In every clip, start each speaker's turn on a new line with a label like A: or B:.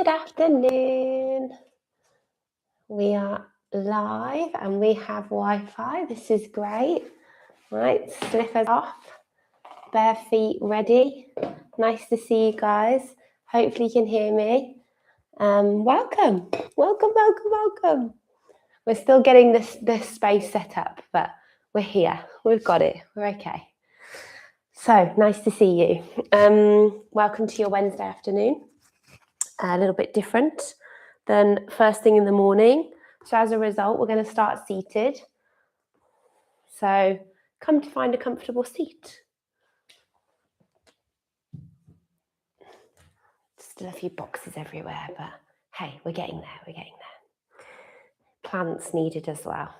A: Good afternoon. We are live and we have Wi-Fi. This is great. Right, slippers off, bare feet ready. Nice to see you guys. Hopefully you can hear me. Welcome. We're still getting this space set up, but we're here. We've got it. We're okay. So nice to see you. Welcome to your Wednesday afternoon. A little bit different than first thing in the morning. So as a result, we're going to start seated. So come to find a comfortable seat. Still a few boxes everywhere, but hey, we're getting there. Plants needed as well.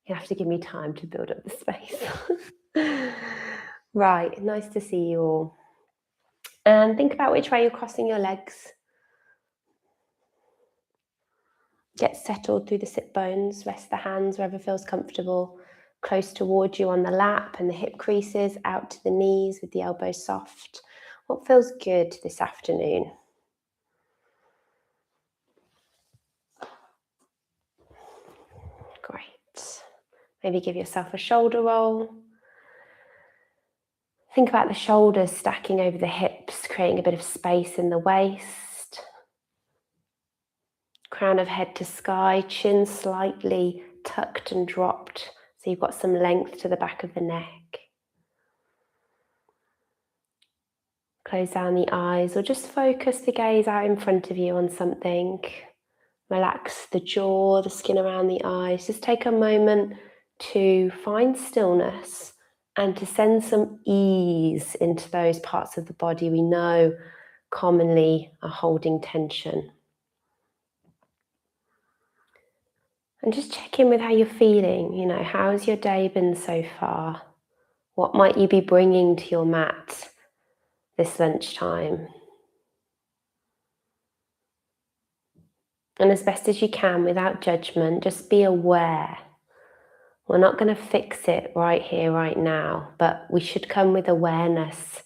A: You have to give me time to build up the space. Right, nice to see you all. And think about which way you're crossing your legs. Get settled through the sit bones, rest the hands wherever feels comfortable, close towards you on the lap and the hip creases, out to the knees with the elbows soft. What feels good this afternoon? Great. Maybe give yourself a shoulder roll. Think about the shoulders stacking over the hips, creating a bit of space in the waist. Crown of head to sky, chin slightly tucked and dropped, so you've got some length to the back of the neck. Close down the eyes or just focus the gaze out in front of you on something. Relax the jaw, the skin around the eyes. Just take a moment to find stillness and to send some ease into those parts of the body we know commonly are holding tension. And just check in with how you're feeling. How's your day been so far? What might you be bringing to your mat this lunchtime? And as best as you can, without judgment, just be aware. We're not going to fix it right here, right now, but we should come with awareness,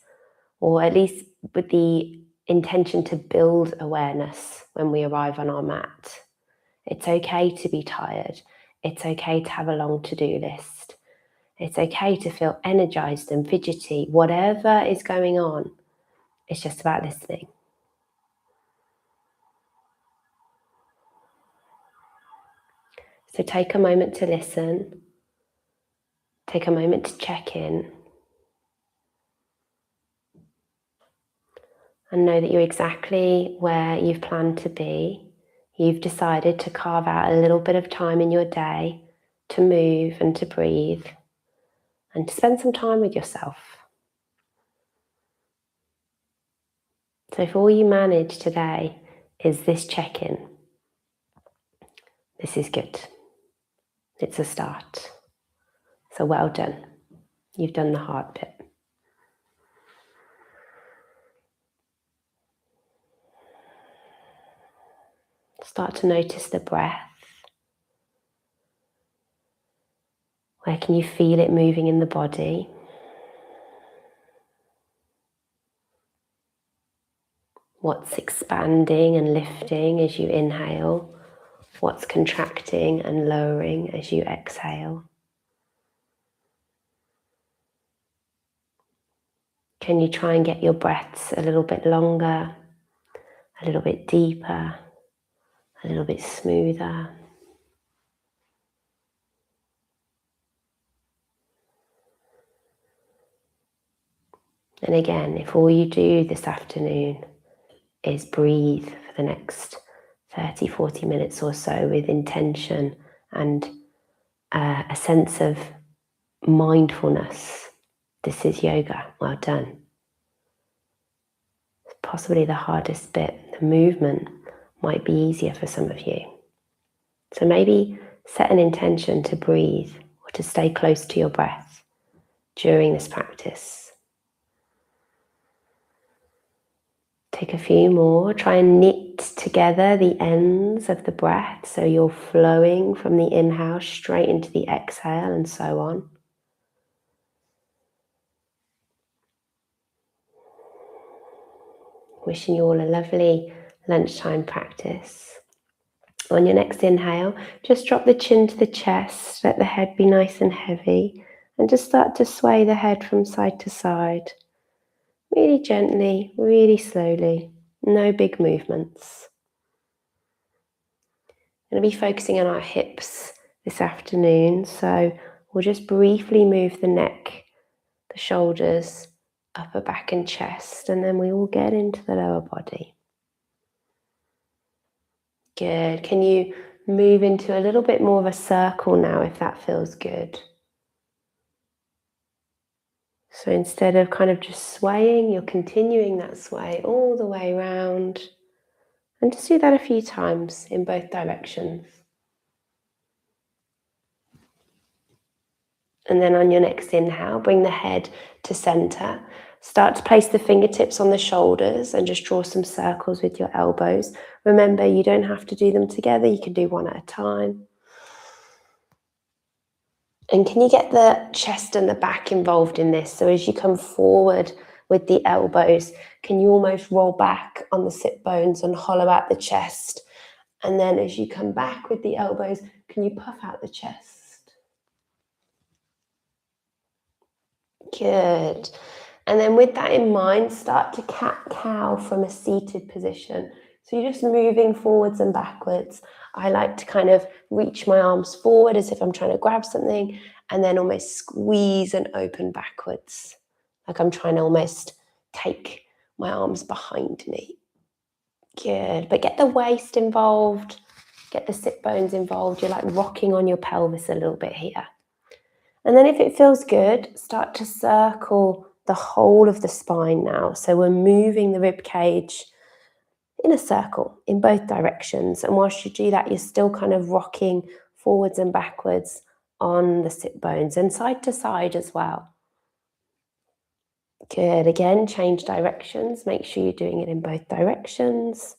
A: or at least with the intention to build awareness when we arrive on our mat. It's okay to be tired. It's okay to have a long to-do list. It's okay to feel energized and fidgety. Whatever is going on, it's just about listening. So take a moment to listen. Take a moment to check in. And know that you're exactly where you've planned to be. You've decided to carve out a little bit of time in your day to move and to breathe and to spend some time with yourself. So if all you manage today is this check-in, this is good. It's a start. So well done. You've done the hard bit. Start to notice the breath. Where can you feel it moving in the body? What's expanding and lifting as you inhale? What's contracting and lowering as you exhale? Can you try and get your breaths a little bit longer, a little bit deeper, a little bit smoother? And again, if all you do this afternoon is breathe for the next 30, 40 minutes or so with intention and a sense of mindfulness, this is yoga. Well done. It's possibly the hardest bit. The movement might be easier for some of you. So maybe set an intention to breathe or to stay close to your breath during this practice. Take a few more. Try and knit together the ends of the breath so you're flowing from the inhale straight into the exhale and so on. Wishing you all a lovely lunchtime practice. On your next inhale, just drop the chin to the chest, let the head be nice and heavy, and just start to sway the head from side to side. Really gently, really slowly, no big movements. We're going to be focusing on our hips this afternoon, so we'll just briefly move the neck, the shoulders, upper back and chest, and then we will get into the lower body. Good. Can you move into a little bit more of a circle now if that feels good? So instead of kind of just swaying, you're continuing that sway all the way around. And just do that a few times in both directions. And then on your next inhale, bring the head to center. Start to place the fingertips on the shoulders and just draw some circles with your elbows. Remember, you don't have to do them together. You can do one at a time. And can you get the chest and the back involved in this? So as you come forward with the elbows, can you almost roll back on the sit bones and hollow out the chest? And then as you come back with the elbows, can you puff out the chest? Good. And then with that in mind, start to cat-cow from a seated position. So you're just moving forwards and backwards. I like to kind of reach my arms forward as if I'm trying to grab something, and then almost squeeze and open backwards. Like I'm trying to almost take my arms behind me. Good. But get the waist involved, get the sit bones involved. You're like rocking on your pelvis a little bit here. And then if it feels good, start to circle the whole of the spine now. So we're moving the rib cage in a circle in both directions. And whilst you do that, you're still kind of rocking forwards and backwards on the sit bones and side to side as well. Good. Again, change directions. Make sure you're doing it in both directions.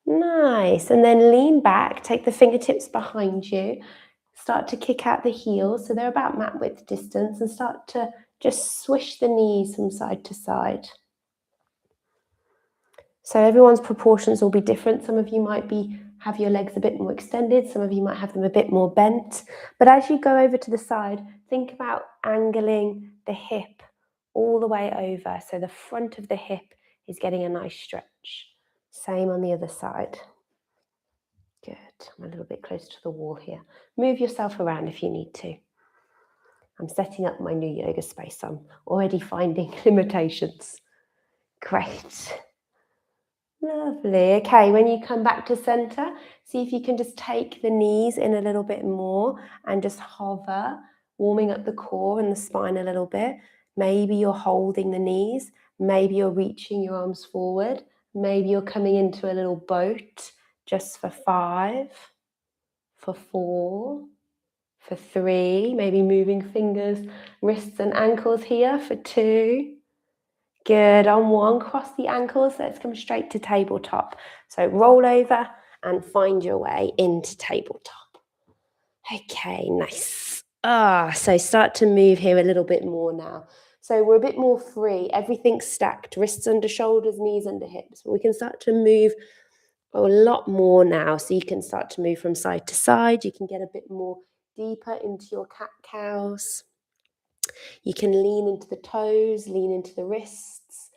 A: Nice. And then lean back, take the fingertips behind you. Start to kick out the heels, so they're about mat width distance, and start to just swish the knees from side to side. So everyone's proportions will be different. Some of you might have your legs a bit more extended, some of you might have them a bit more bent. But as you go over to the side, think about angling the hip all the way over, so the front of the hip is getting a nice stretch. Same on the other side. Good. I'm a little bit close to the wall here. Move yourself around if you need to. I'm setting up my new yoga space. I'm already finding limitations. Great. Lovely. Okay, when you come back to center, see if you can just take the knees in a little bit more and just hover, warming up the core and the spine a little bit. Maybe you're holding the knees. Maybe you're reaching your arms forward. Maybe you're coming into a little boat just for 5, for 4, for 3, maybe moving fingers, wrists and ankles here for 2. Good. On 1, cross the ankles. Let's come straight to tabletop. So roll over and find your way into tabletop. Okay, nice. So start to move here a little bit more now. So we're a bit more free. Everything's stacked. Wrists under shoulders, knees under hips. We can start to move a lot more now. So you can start to move from side to side. You can get a bit more deeper into your cat-cows. You can lean into the toes, lean into the wrists,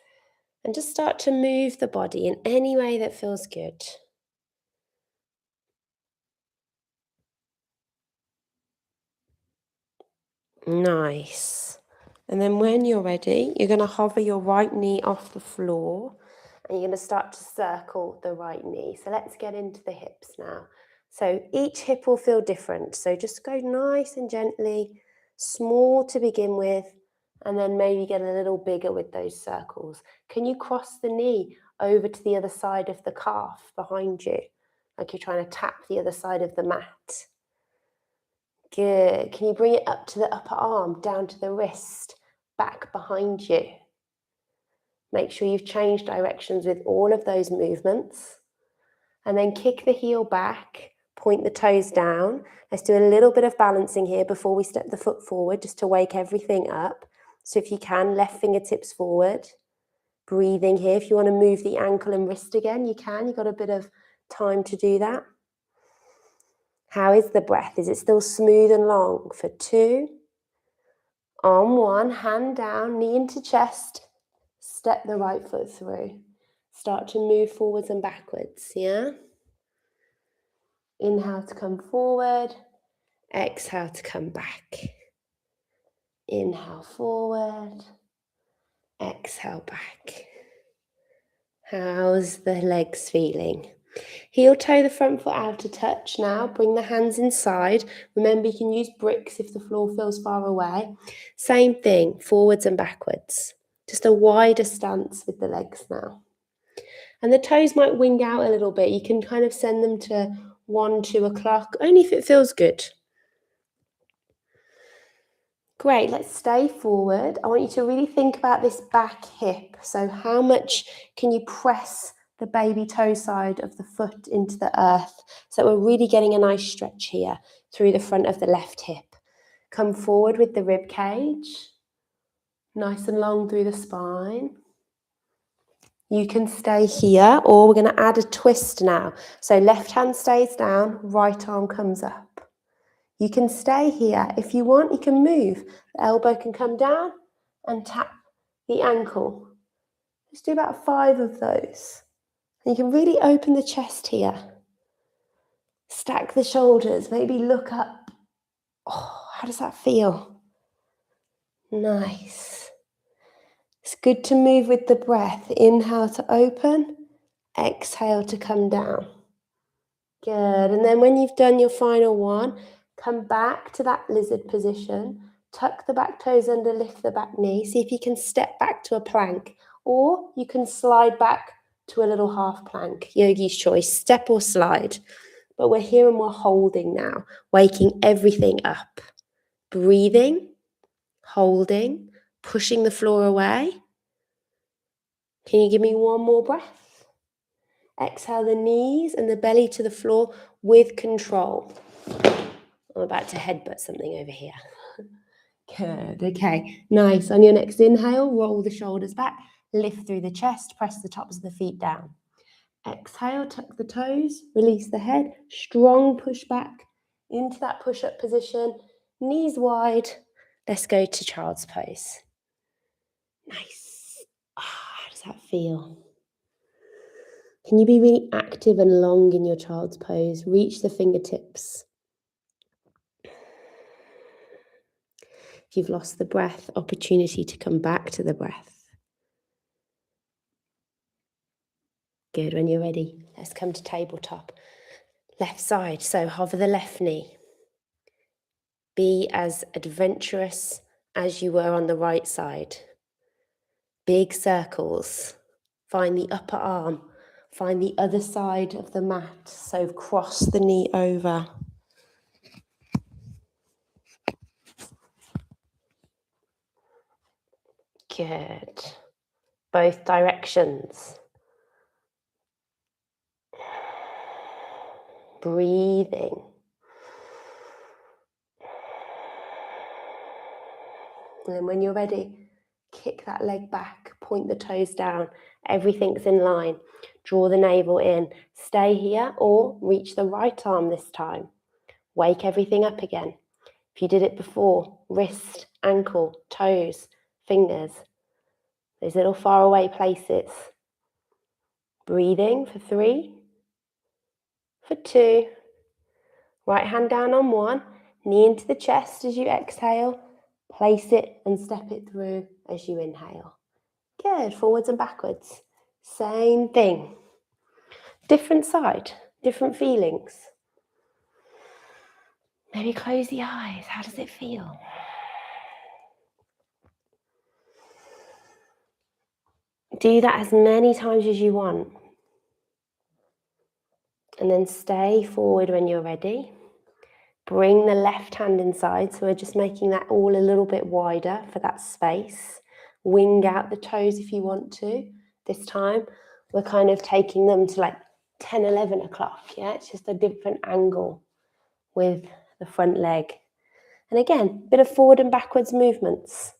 A: and just start to move the body in any way that feels good. Nice. And then when you're ready, you're going to hover your right knee off the floor and you're going to start to circle the right knee. So let's get into the hips now. So each hip will feel different. So just go nice and gently, small to begin with, and then maybe get a little bigger with those circles. Can you cross the knee over to the other side of the calf behind you? Like you're trying to tap the other side of the mat. Good. Can you bring it up to the upper arm, down to the wrist, back behind you? Make sure you've changed directions with all of those movements. And then kick the heel back, point the toes down. Let's do a little bit of balancing here before we step the foot forward, just to wake everything up. So if you can, left fingertips forward. Breathing here. If you want to move the ankle and wrist again, you can. You've got a bit of time to do that. How is the breath? Is it still smooth and long? For 2. On 1, hand down, knee into chest. Step the right foot through. Start to move forwards and backwards, yeah? Inhale to come forward. Exhale to come back. Inhale forward. Exhale back. How's the legs feeling? Heel toe the front foot out to touch now. Bring the hands inside. Remember, you can use bricks if the floor feels far away. Same thing, forwards and backwards. Just a wider stance with the legs now. And the toes might wing out a little bit. You can kind of send them to 1, 2 o'clock, only if it feels good. Great, let's stay forward. I want you to really think about this back hip. So how much can you press the baby toe side of the foot into the earth? So we're really getting a nice stretch here through the front of the left hip. Come forward with the rib cage. Nice and long through the spine. You can stay here, or we're going to add a twist now. So left hand stays down, right arm comes up. You can stay here. If you want, you can move. The elbow can come down and tap the ankle. Just do about 5 of those. And you can really open the chest here. Stack the shoulders, maybe look up. Oh, how does that feel? Nice. It's good to move with the breath. Inhale to open, exhale to come down. Good. And then when you've done your final one, come back to that lizard position. Tuck the back toes under, lift the back knee. See if you can step back to a plank, or you can slide back to a little half plank. Yogi's choice, step or slide. But we're here and we're holding now, waking everything up. Breathing, holding, pushing the floor away. Can you give me one more breath? Exhale the knees and the belly to the floor with control. I'm about to headbutt something over here. Good, okay, nice. On your next inhale, roll the shoulders back, lift through the chest, press the tops of the feet down. Exhale, tuck the toes, release the head, strong push back into that push-up position, knees wide. Let's go to child's pose. Nice. How does that feel? Can you be really active and long in your child's pose? Reach the fingertips. If you've lost the breath, opportunity to come back to the breath. Good, when you're ready, let's come to tabletop. Left side, so hover the left knee. Be as adventurous as you were on the right side. Big circles. Find the upper arm. Find the other side of the mat, so cross the knee over. Good. Both directions. Breathing. And then when you're ready, kick that leg back, point the toes down. Everything's in line. Draw the navel in. Stay here or reach the right arm this time. Wake everything up again. If you did it before, wrist, ankle, toes, fingers, those little far away places. Breathing for 3, for 2. Right hand down on 1, knee into the chest as you exhale. Place it and step it through as you inhale. Good, forwards and backwards. Same thing. Different side, different feelings. Maybe close the eyes. How does it feel? Do that as many times as you want. And then stay forward when you're ready. Bring the left hand inside. So we're just making that all a little bit wider for that space. Wing out the toes if you want to. This time, we're kind of taking them to like 10, 11 o'clock. Yeah, it's just a different angle with the front leg. And again, a bit of forward and backwards movements.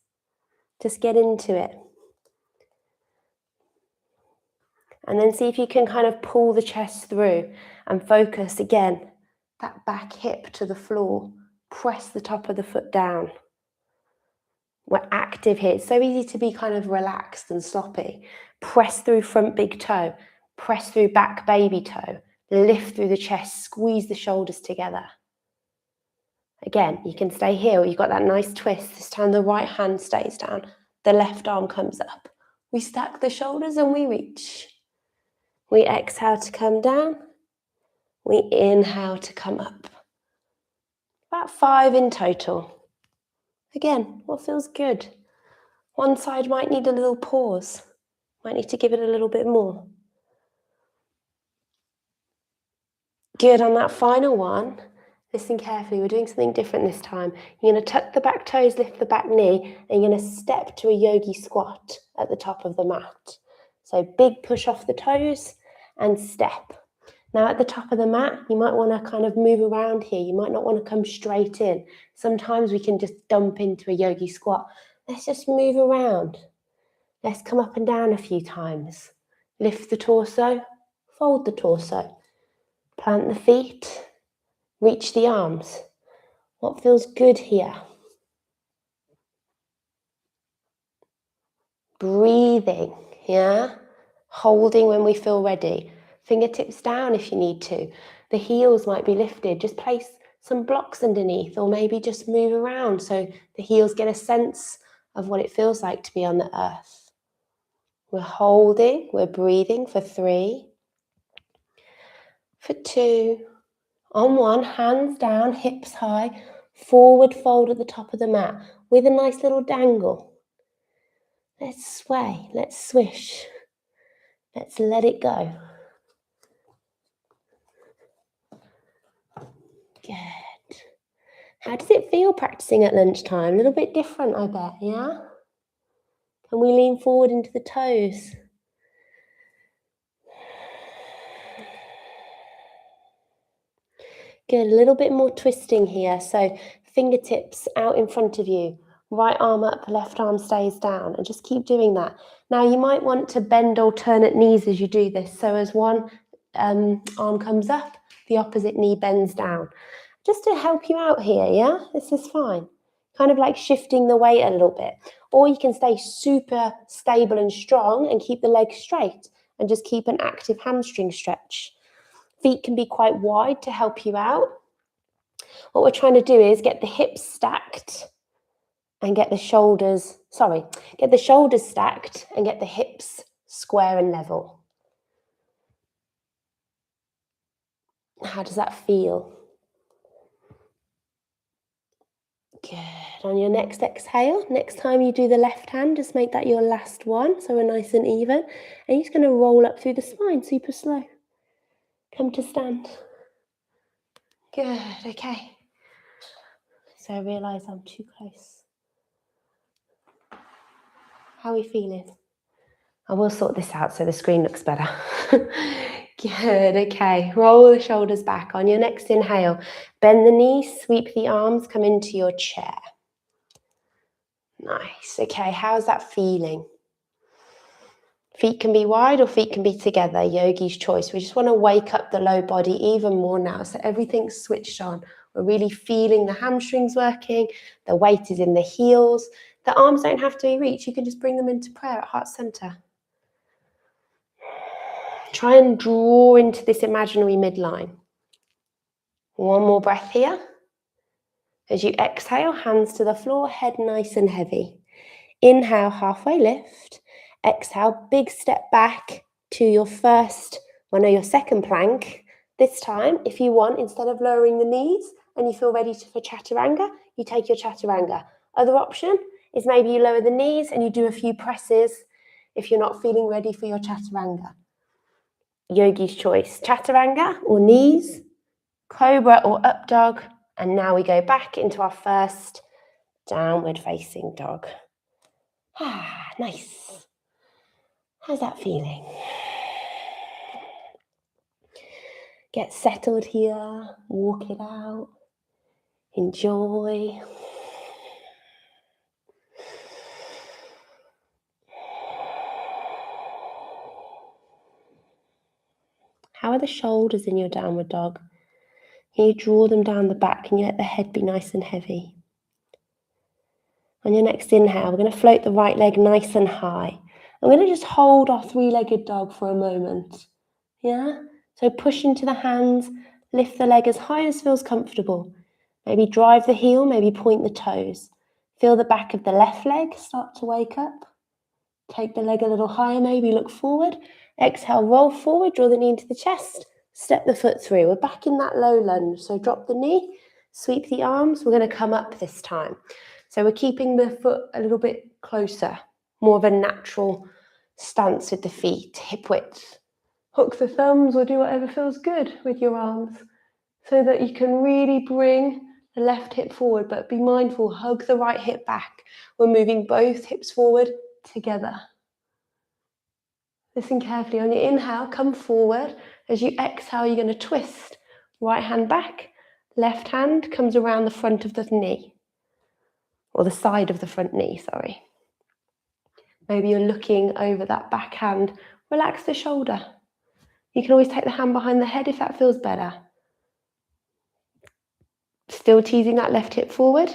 A: Just get into it. And then see if you can kind of pull the chest through and focus again, that back hip to the floor. Press the top of the foot down. We're active here. It's so easy to be kind of relaxed and sloppy. Press through front big toe. Press through back baby toe. Lift through the chest. Squeeze the shoulders together. Again, you can stay here or you've got that nice twist. This time the right hand stays down. The left arm comes up. We stack the shoulders and we reach. We exhale to come down. We inhale to come up. About 5 in total. Again, what feels good? One side might need a little pause. Might need to give it a little bit more. Good, on that final one, listen carefully. We're doing something different this time. You're going to tuck the back toes, lift the back knee, and you're going to step to a yogi squat at the top of the mat. So big push off the toes and step. Now at the top of the mat, you might want to kind of move around here. You might not want to come straight in. Sometimes we can just dump into a yogi squat. Let's just move around. Let's come up and down a few times. Lift the torso, fold the torso. Plant the feet, reach the arms. What feels good here? Breathing, yeah? Holding when we feel ready. Fingertips down if you need to. The heels might be lifted. Just place some blocks underneath or maybe just move around so the heels get a sense of what it feels like to be on the earth. We're holding, we're breathing for 3, for 2, on 1, hands down, hips high, forward fold at the top of the mat with a nice little dangle. Let's sway, let's swish, let's let it go. Good. How does it feel practicing at lunchtime? A little bit different, I bet, yeah? Can we lean forward into the toes? Good, a little bit more twisting here. So fingertips out in front of you, right arm up, left arm stays down, and just keep doing that. Now you might want to bend alternate knees as you do this. So as one arm comes up, the opposite knee bends down. Just to help you out here, yeah? This is fine. Kind of like shifting the weight a little bit. Or you can stay super stable and strong and keep the legs straight and just keep an active hamstring stretch. Feet can be quite wide to help you out. What we're trying to do is get the hips stacked and get the shoulders stacked and get the hips square and level. How does that feel? Good. On your next exhale, next time you do the left hand, just make that your last one, so we're nice and even. And you're just going to roll up through the spine, super slow. Come to stand. Good, okay. So I realise I'm too close. How are we feeling? I will sort this out so the screen looks better. Good, okay. Roll the shoulders back. On your next inhale, bend the knees, sweep the arms, come into your chair. Nice, okay. How's that feeling? Feet can be wide or feet can be together, yogi's choice. We just want to wake up the low body even more now, so everything's switched on. We're really feeling the hamstrings working, the weight is in the heels. The arms don't have to be reached, you can just bring them into prayer at heart center. Try and draw into this imaginary midline. One more breath here. As you exhale, hands to the floor, head nice and heavy. Inhale, halfway lift. Exhale, big step back to your second plank. This time, if you want, instead of lowering the knees and you feel ready for chaturanga, you take your chaturanga. Other option is maybe you lower the knees and you do a few presses if you're not feeling ready for your chaturanga. Yogi's choice, chaturanga or knees, cobra or up dog, and now we go back into our first downward facing dog. Nice. How's that feeling? Get settled here, walk it out, enjoy. How are the shoulders in your downward dog? Can you draw them down the back? Can you let the head be nice and heavy? On your next inhale, we're going to float the right leg nice and high. I'm going to just hold our three-legged dog for a moment. Yeah? So push into the hands, lift the leg as high as feels comfortable. Maybe drive the heel, maybe point the toes. Feel the back of the left leg start to wake up. Take the leg a little higher, maybe look forward. Exhale, roll forward, draw the knee into the chest. Step the foot through. We're back in that low lunge. So drop the knee, sweep the arms. We're going to come up this time. So we're keeping the foot a little bit closer, more of a natural stance with the feet, hip width. Hook the thumbs or do whatever feels good with your arms so that you can really bring the left hip forward, but be mindful, hug the right hip back. We're moving both hips forward together. Listen carefully. On your inhale, come forward. As you exhale, you're going to twist. Right hand back, left hand comes around the front of the knee. Or the side of the front knee, sorry. Maybe you're looking over that back hand. Relax the shoulder. You can always take the hand behind the head if that feels better. Still teasing that left hip forward.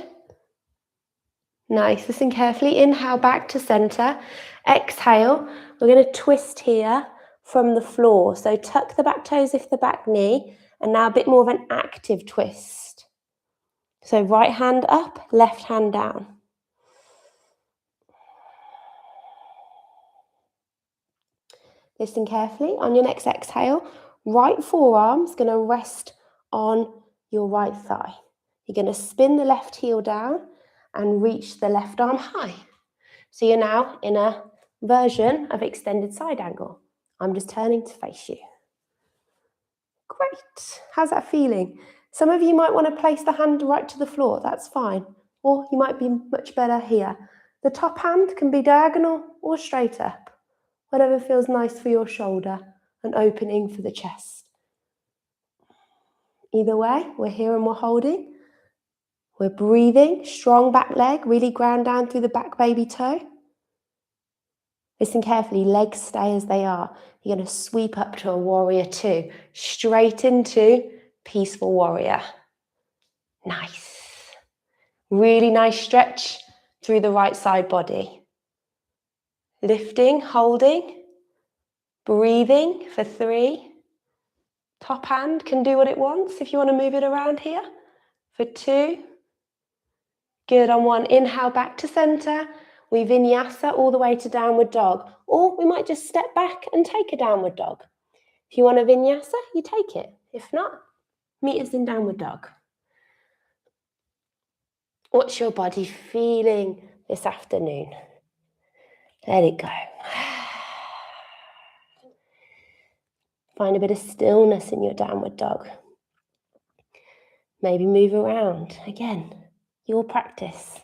A: Nice. Listen carefully. Inhale back to center. Exhale. We're going to twist here from the floor. So tuck the back toes if the back knee. And now a bit more of an active twist. So right hand up, left hand down. Listen carefully. On your next exhale, right forearm's going to rest on your right thigh. You're going to spin the left heel down and reach the left arm high. So you're now in a version of extended side angle. I'm just turning to face you. Great. How's that feeling? Some of you might want to place the hand right to the floor. That's fine. Or you might be much better here. The top hand can be diagonal or straight up. Whatever feels nice for your shoulder, an opening for the chest. Either way, we're here and we're holding. We're breathing, strong back leg, really ground down through the back baby toe. Listen carefully, legs stay as they are. You're going to sweep up to a warrior two, straight into peaceful warrior. Nice. Really nice stretch through the right side body. Lifting, holding, breathing for 3. Top hand can do what it wants if you want to move it around here. For 2. Good. On 1, inhale back to center. We vinyasa all the way to downward dog. Or we might just step back and take a downward dog. If you want a vinyasa, you take it. If not, meet us in downward dog. What's your body feeling this afternoon? Let it go. Find a bit of stillness in your downward dog. Maybe move around. Again, your practice.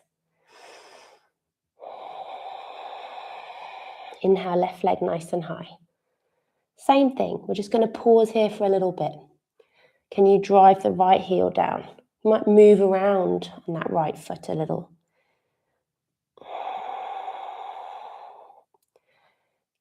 A: Inhale, left leg nice and high. Same thing. We're just going to pause here for a little bit. Can you drive the right heel down? You might move around on that right foot a little.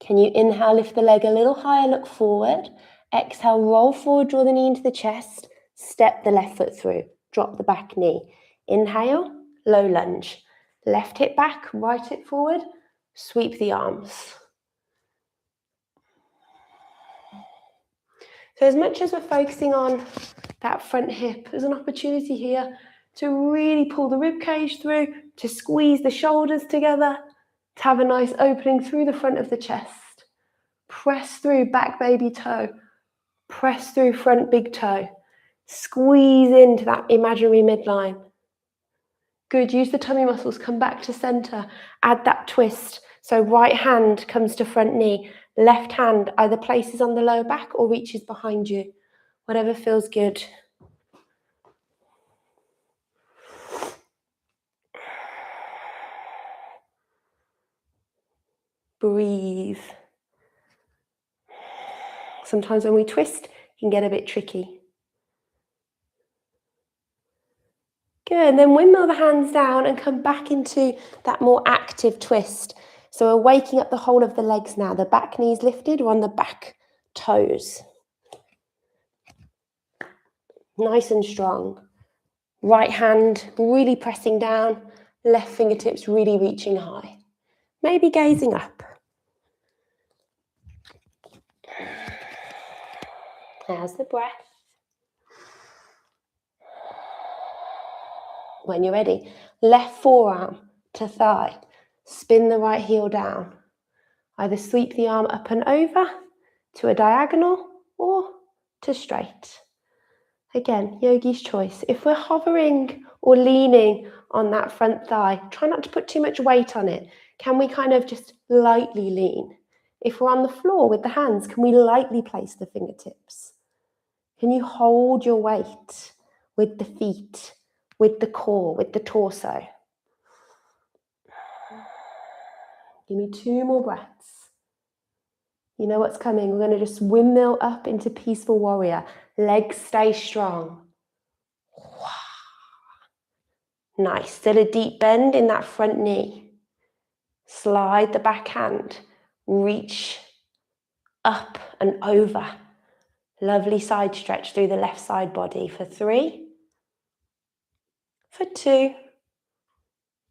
A: Can you inhale, lift the leg a little higher, look forward. Exhale, roll forward, draw the knee into the chest. Step the left foot through. Drop the back knee. Inhale, low lunge. Left hip back, right hip forward. Sweep the arms. So as much as we're focusing on that front hip, there's an opportunity here to really pull the rib cage through, to squeeze the shoulders together, to have a nice opening through the front of the chest. Press through back baby toe. Press through front big toe. Squeeze into that imaginary midline. Good, use the tummy muscles, come back to center, add that twist. So right hand comes to front knee, left hand either places on the lower back or reaches behind you. Whatever feels good. Breathe. Sometimes when we twist, it can get a bit tricky. Good, and then windmill the hands down and come back into that more active twist. So we're waking up the whole of the legs now. The back knees lifted, we're on the back toes. Nice and strong. Right hand really pressing down, left fingertips really reaching high. Maybe gazing up. How's the breath? When you're ready, left forearm to thigh. Spin the right heel down. Either sweep the arm up and over to a diagonal or to straight. Again, yogi's choice. If we're hovering or leaning on that front thigh, try not to put too much weight on it. Can we kind of just lightly lean? If we're on the floor with the hands, can we lightly place the fingertips? Can you hold your weight with the feet, with the core, with the torso? Give me 2 more breaths. You know what's coming. We're going to just windmill up into peaceful warrior. Legs stay strong. Nice. Still a deep bend in that front knee. Slide the back hand. Reach up and over. Lovely side stretch through the left side body for 3, for 2.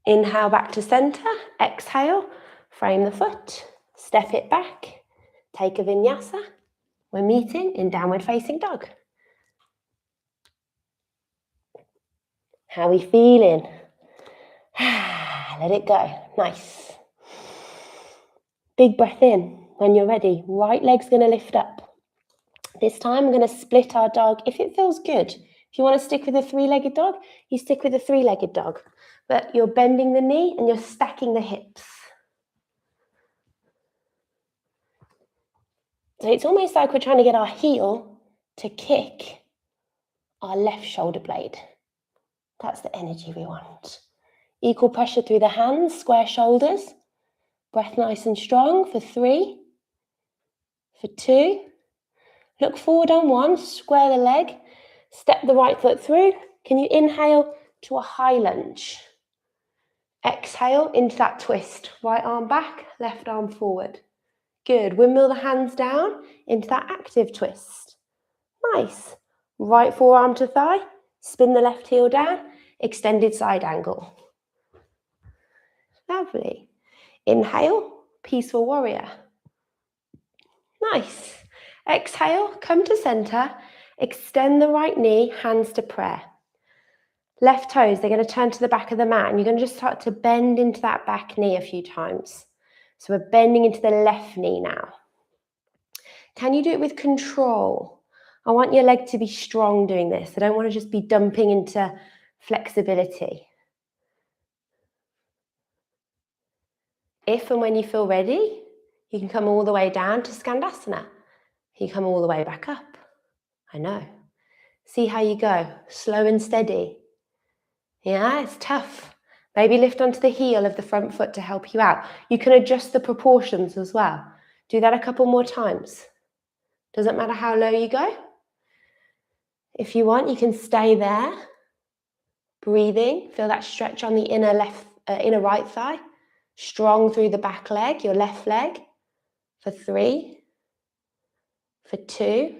A: Inhale back to center. Exhale. Frame the foot. Step it back. Take a vinyasa. We're meeting in downward facing dog. How are we feeling? Let it go. Nice. Big breath in. When you're ready, right leg's going to lift up. This time we're going to split our dog if it feels good. If you want to stick with a 3-legged dog, you stick with a 3-legged dog. But you're bending the knee and you're stacking the hips. So it's almost like we're trying to get our heel to kick our left shoulder blade. That's the energy we want. Equal pressure through the hands, square shoulders. Breath nice and strong for 3, for 2. Look forward on 1, square the leg. Step the right foot through. Can you inhale to a high lunge? Exhale into that twist. Right arm back, left arm forward. Good. Windmill the hands down into that active twist. Nice. Right forearm to thigh. Spin the left heel down. Extended side angle. Lovely. Inhale, peaceful warrior. Nice. Exhale, come to center. Extend the right knee, hands to prayer. Left toes, they're going to turn to the back of the mat, and you're going to just start to bend into that back knee a few times. So we're bending into the left knee now. Can you do it with control? I want your leg to be strong doing this. I don't want to just be dumping into flexibility. If and when you feel ready, you can come all the way down to Skandasana. You come all the way back up. I know. See how you go. Slow and steady. Yeah, it's tough. Maybe lift onto the heel of the front foot to help you out. You can adjust the proportions as well. Do that a couple more times. Doesn't matter how low you go. If you want, you can stay there. Breathing. Feel that stretch on the inner right thigh. Strong through the back leg, your left leg. For 3. For 2.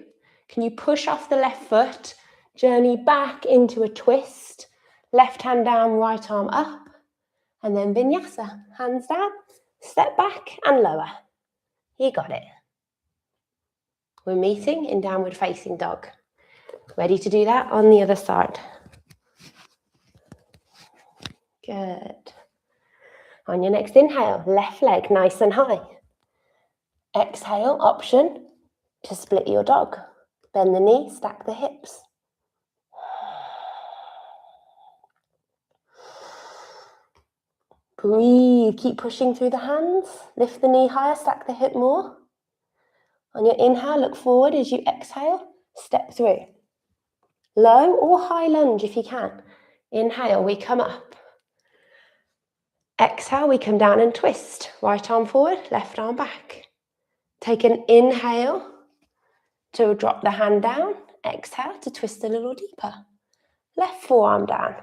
A: Can you push off the left foot? Journey back into a twist. Left hand down, right arm up. And then vinyasa. Hands down, step back and lower. You got it. We're meeting in downward facing dog. Ready to do that on the other side. Good. On your next inhale, left leg nice and high. Exhale, option to split your dog. Bend the knee, stack the hips. Breathe, keep pushing through the hands. Lift the knee higher, stack the hip more. On your inhale, look forward. As you exhale, step through. Low or high lunge if you can. Inhale, we come up. Exhale, we come down and twist. Right arm forward, left arm back. Take an inhale to drop the hand down. Exhale to twist a little deeper. Left forearm down.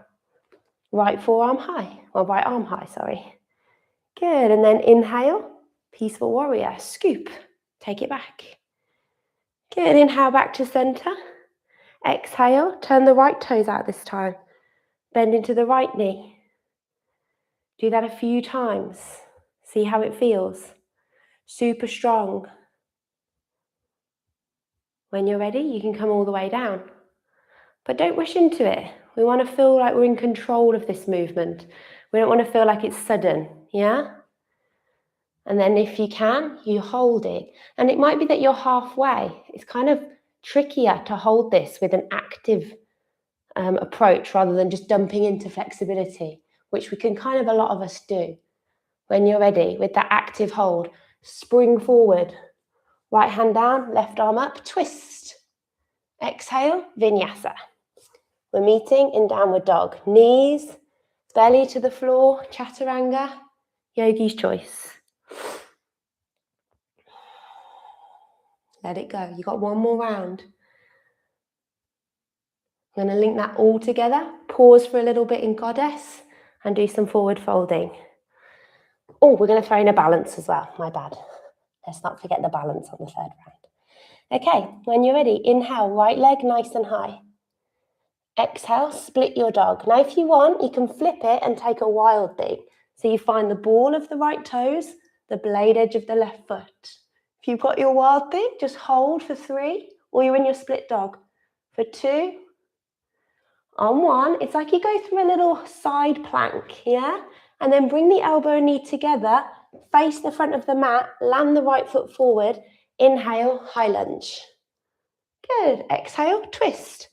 A: Right forearm high, or right arm high, sorry. Good, and then inhale, peaceful warrior, scoop, take it back. Good, inhale back to center. Exhale, turn the right toes out this time. Bend into the right knee. Do that a few times. See how it feels. Super strong. When you're ready, you can come all the way down. But don't rush into it. We want to feel like we're in control of this movement. We don't want to feel like it's sudden, yeah? And then if you can, you hold it. And it might be that you're halfway. It's kind of trickier to hold this with an active approach rather than just dumping into flexibility, which we can kind of, a lot of us do. When you're ready, with that active hold, spring forward. Right hand down, left arm up, twist. Exhale, vinyasa. We're meeting in downward dog. Knees, belly to the floor, chaturanga, yogi's choice. Let it go. You got one more round. I'm going to link that all together. Pause for a little bit in goddess and do some forward folding. Oh, we're going to throw in a balance as well. My bad. Let's not forget the balance on the third round. Okay, when you're ready, inhale, right leg nice and high. Exhale, split your dog. Now, if you want, you can flip it and take a wild thing. So you find the ball of the right toes, the blade edge of the left foot. If you've got your wild thing, just hold for 3, or you're in your split dog. For 2, on 1. It's like you go through a little side plank, yeah? And then bring the elbow and knee together, face the front of the mat, land the right foot forward. Inhale, high lunge. Good. Exhale, twist.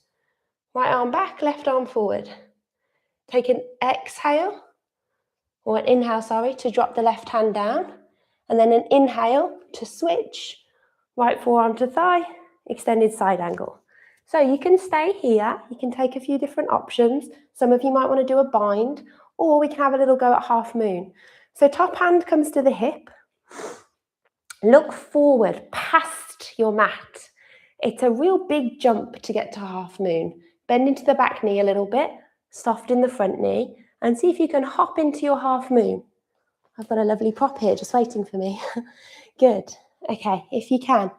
A: Right arm back, left arm forward. Take an exhale, or an inhale, sorry, to drop the left hand down. And then an inhale to switch. Right forearm to thigh, extended side angle. So you can stay here. You can take a few different options. Some of you might want to do a bind, or we can have a little go at half moon. So top hand comes to the hip. Look forward past your mat. It's a real big jump to get to half moon. Bend into the back knee a little bit, soften the front knee, and see if you can hop into your half moon. I've got a lovely prop here just waiting for me. Good. Okay, if you can.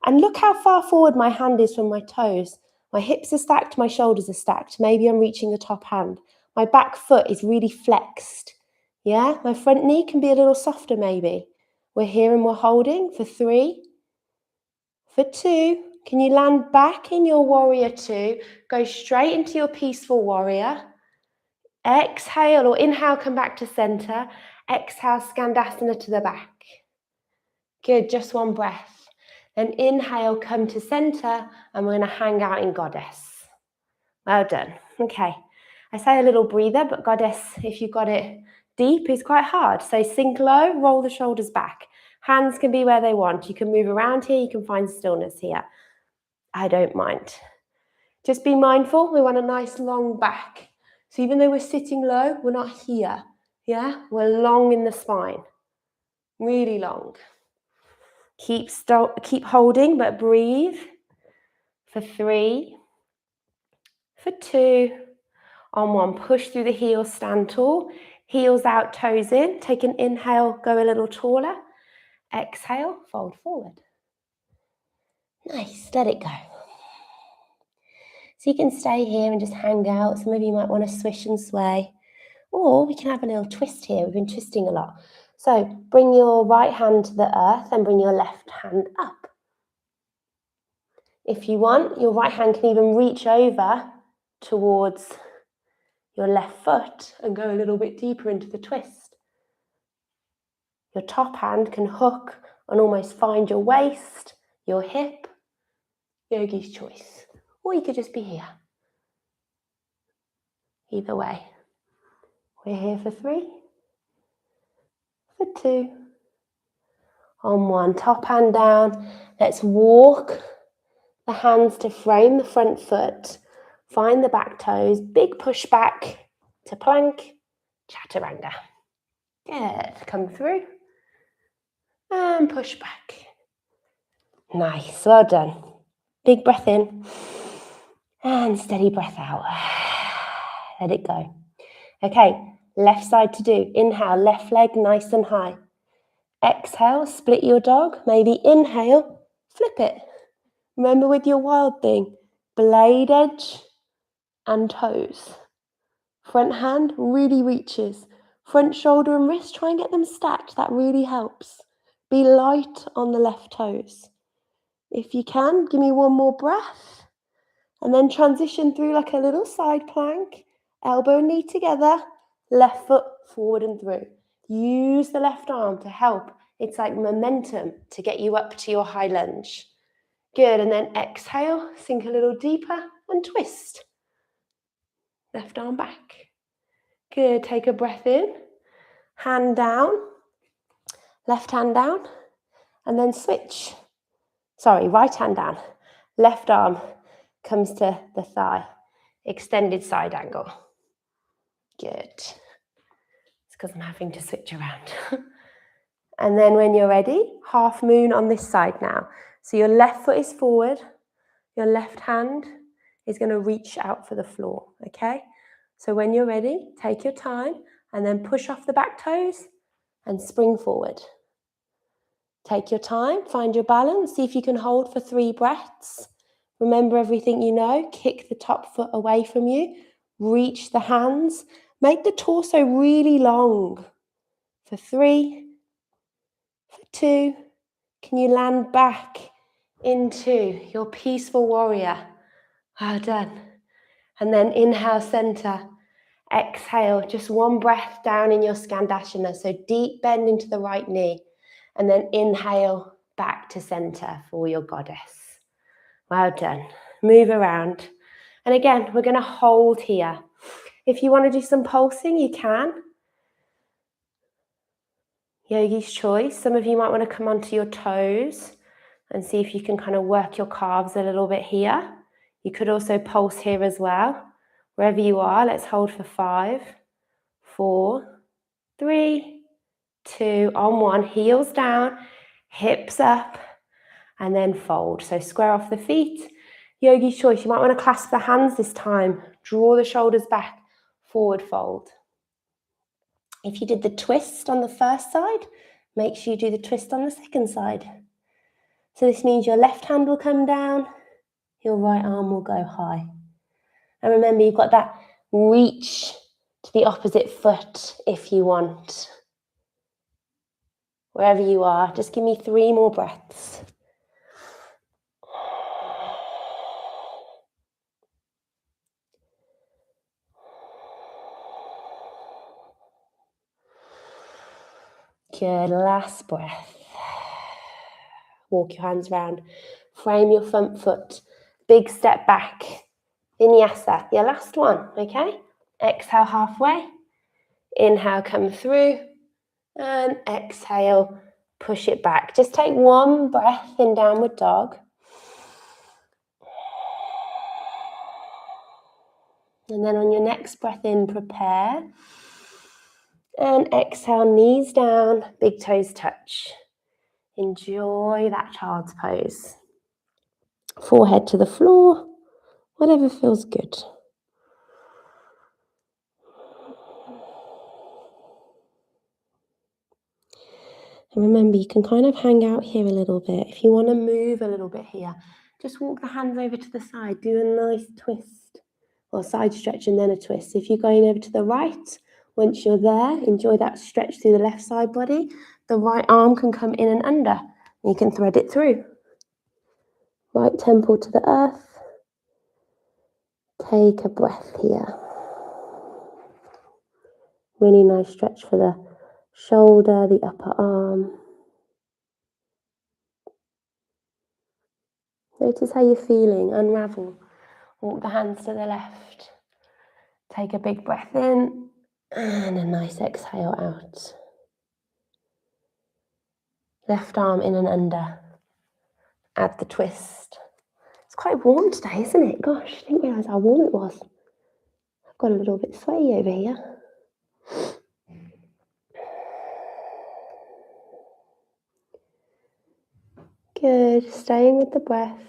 A: And look how far forward my hand is from my toes. My hips are stacked, my shoulders are stacked. Maybe I'm reaching the top hand. My back foot is really flexed. Yeah, my front knee can be a little softer maybe. We're here and we're holding for 3, for 2. Can you land back in your warrior 2? Go straight into your peaceful warrior. Exhale or inhale, come back to center. Exhale, Skandasana to the back. Good, just one breath. Then inhale, come to center, and we're going to hang out in goddess. Well done. Okay. I say a little breather, but goddess, if you've got it deep, is quite hard. So sink low, roll the shoulders back. Hands can be where they want. You can move around here. You can find stillness here. I don't mind. Just be mindful. We want a nice long back. So even though we're sitting low, we're not here. Yeah? We're long in the spine. Really long. Keep holding, but breathe. For 3. For 2. On 1, push through the heels, stand tall. Heels out, toes in. Take an inhale, go a little taller. Exhale, fold forward. Nice, let it go. So you can stay here and just hang out. Some of you might want to swish and sway. Or we can have a little twist here. We've been twisting a lot. So bring your right hand to the earth and bring your left hand up. If you want, your right hand can even reach over towards your left foot and go a little bit deeper into the twist. Your top hand can hook and almost find your waist, your hip, yogi's choice. Or you could just be here. Either way. We're here for 3, for 2, on 1. Top hand down. Let's walk the hands to frame the front foot. Find the back toes. Big push back to plank, chaturanga. Good. Come through. And push back. Nice. Well done. Big breath in. And steady breath out. Let it go. Okay. Left side to do. Inhale. Left leg nice and high. Exhale. Split your dog. Maybe inhale. Flip it. Remember with your wild thing. blade edge and toes. Front hand really reaches. Front shoulder and wrist, try and get them stacked. That really helps. Be light on the left toes. If you can, give me one more breath. And then transition through like a little side plank. Elbow and knee together. Left foot forward and through. Use the left arm to help. It's like momentum to get you up to your high lunge. Good, and then exhale, sink a little deeper and twist. Left arm back. Good, take a breath in. Hand down. Left hand down. And then switch. Sorry, right hand down. Left arm comes to the thigh. Extended side angle. Good. It's because I'm having to switch around. And then when you're ready, half moon on this side now. So your left foot is forward. Your left hand is going to reach out for the floor, okay? So when you're ready, take your time and then push off the back toes and spring forward. Take your time, find your balance, see if you can hold for 3 breaths. Remember everything you know, kick the top foot away from you, reach the hands, make the torso really long. For 3, for 2, can you land back into your peaceful warrior? Well done. And then inhale, center. Exhale, just one breath down in your Skandasana. So deep bend into the right knee. And then inhale back to center for your goddess. Well done. Move around. And again, we're going to hold here. If you want to do some pulsing, you can. Yogi's choice. Some of you might want to come onto your toes and see if you can kind of work your calves a little bit here. You could also pulse here as well. Wherever you are, let's hold for 5, 4, 3, 2, on 1. Heels down, hips up, and then fold. So square off the feet. Yogi's choice. You might want to clasp the hands this time. Draw the shoulders back, forward fold. If you did the twist on the first side, make sure you do the twist on the second side. So this means your left hand will come down, your right arm will go high. And remember, you've got that reach to the opposite foot if you want. Wherever you are, just give me 3 more breaths. Good, last breath. Walk your hands around. Frame your front foot. Big step back. Vinyasa, your last one, okay? Exhale halfway. Inhale, come through. And exhale, push it back. Just take 1 breath in downward dog. And then on your next breath in, prepare. And exhale, knees down, big toes touch. Enjoy that child's pose. Forehead to the floor, whatever feels good. And remember, you can kind of hang out here a little bit. If you want to move a little bit here, just walk the hands over to the side. Do a nice twist or side stretch and then a twist. If you're going over to the right, once you're there, enjoy that stretch through the left side body. The right arm can come in and under. You can thread it through. Right temple to the earth. Take a breath here. Really nice stretch for the shoulder, the upper arm. Notice how you're feeling. Unravel. Walk the hands to the left. Take a big breath in and a nice exhale out. Left arm in and under. Add the twist. It's quite warm today, isn't it? Gosh, I didn't realise how warm it was. I've got a little bit sweaty over here. Good, staying with the breath.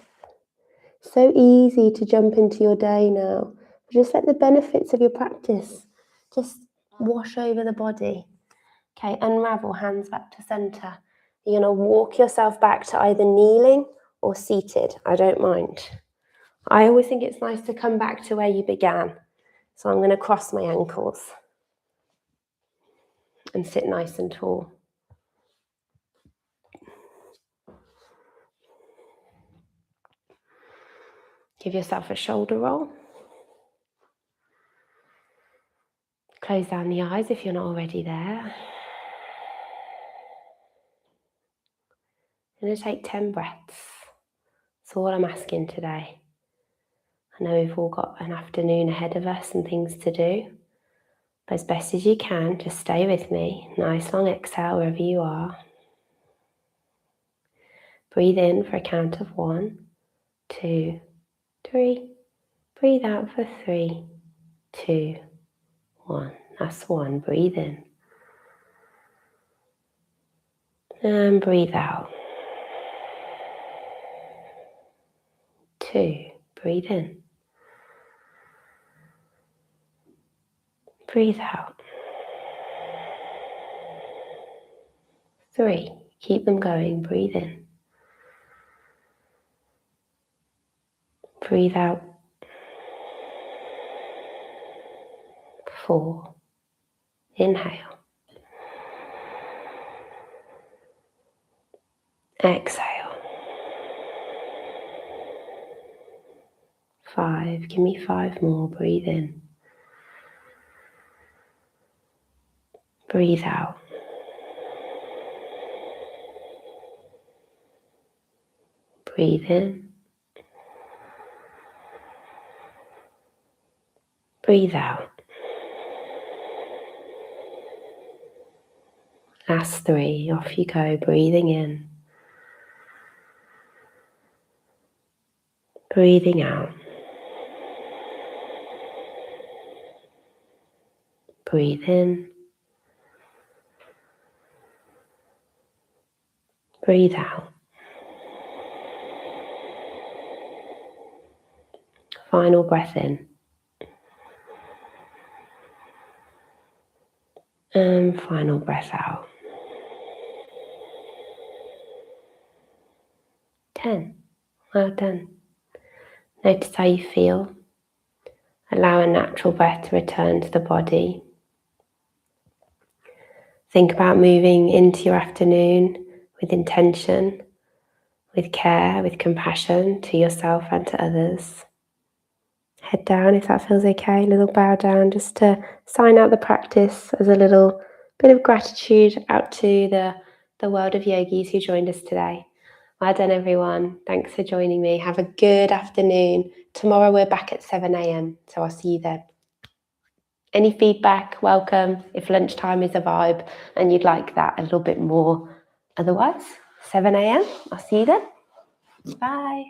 A: So easy to jump into your day now. Just let the benefits of your practice just wash over the body. Okay, unravel, hands back to center. You're going to walk yourself back to either kneeling or seated. I don't mind. I always think it's nice to come back to where you began. So I'm going to cross my ankles and sit nice and tall. Give yourself a shoulder roll. Close down the eyes if you're not already there. I'm going to take 10 breaths. That's all I'm asking today. I know we've all got an afternoon ahead of us and things to do. But as best as you can, just stay with me. Nice long exhale wherever you are. Breathe in for a count of 1, 2, 3. Breathe out for 3, 2, 1. That's 1. Breathe in. And breathe out. 2. Breathe in. Breathe out. 3. Keep them going. Breathe in. Breathe out. 4. Inhale. Exhale. 5. Give me 5 more. Breathe in. Breathe out. Breathe in. Breathe out. Last 3. Off you go. Breathing in. Breathing out. Breathe in. Breathe out. Final breath in. And final breath out. 10. Well done. Notice how you feel. Allow a natural breath to return to the body. Think about moving into your afternoon with intention, with care, with compassion to yourself and to others. Head down if that feels okay, a little bow down just to sign out the practice as a little bit of gratitude out to the world of yogis who joined us today. Well done everyone, thanks for joining me. Have a good afternoon. Tomorrow we're back at 7 a.m, so I'll see you then. Any feedback, welcome, if lunchtime is a vibe and you'd like that a little bit more. Otherwise, 7 a.m, I'll see you then. Bye.